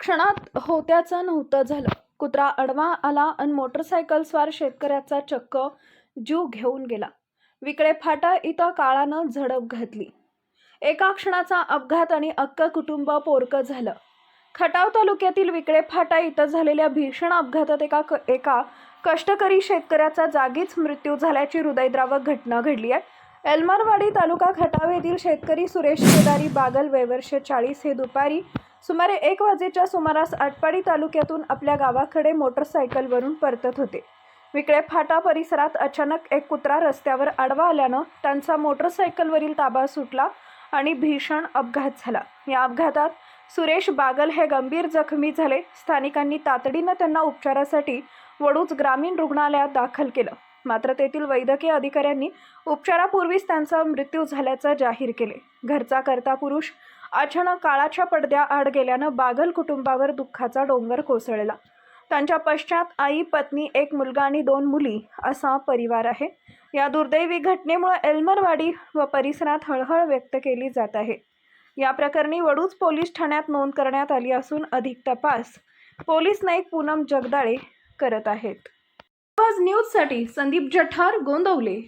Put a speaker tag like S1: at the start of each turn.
S1: क्षणात होत्याचं नव्हतं झालं. कुत्रा आडवा आला आणि मोटरसायकलस्वार शेतकऱ्याचा चक्क जीव घेऊन गेला. विकळे फाटा इथं काळानं झडप घातली. एका क्षणाचा अपघात आणि अख्खं कुटुंब पोरकं झालं. खटाव तालुक्यातील विकळे फाटा इथं झालेल्या भीषण अपघातात एका कष्टकरी शेतकऱ्याचा जागीच मृत्यू झाल्याची हृदयद्रावक घटना घडली आहे. एल्मरवाडी तालुका खटाव येथील शेतकरी सुरेश केदारी बागल वय वर्ष 40 हे दुपारी सुमारे 1 वाजेच्या सुमारास आटपाडी तालुक्यातून आपल्या गावाकडे मोटरसायकलवरून परतत होते. विकळे फाटा परिसरात अचानक एक कुत्रा रस्त्यावर आडवा आल्यानं त्यांचा मोटरसायकलवरील ताबा सुटला आणि भीषण अपघात झाला. या अपघातात सुरेश बागल हे गंभीर जखमी झाले. स्थानिकांनी तातडीनं त्यांना उपचारासाठी वडूज ग्रामीण रुग्णालयात दाखल केलं. मात्र तेथील वैद्यकीय अधिकाऱ्यांनी उपचारापूर्वीच त्यांचा मृत्यू झाल्याचं जाहीर केले. घरचा कर्ता पुरुष अचानक काळाच्या पडद्याआड गेल्यानं बागल कुटुंबावर दुःखाचा डोंगर कोसळला. त्यांच्या पश्चात आई, पत्नी, एक मुलगा आणि 2 मुली असा परिवार आहे. या दुर्दैवी घटनेमुळे एल्मरवाडी व परिसरात हळहळ व्यक्त केली जात आहे. या प्रकरणी वडूज पोलीस ठाण्यात नोंद करण्यात आली असून अधिक तपास पोलीस नाईक पूनम जगदाळे करत आहेत. आवाज न्यूजसाठी संदीप जठार, गोंदवले.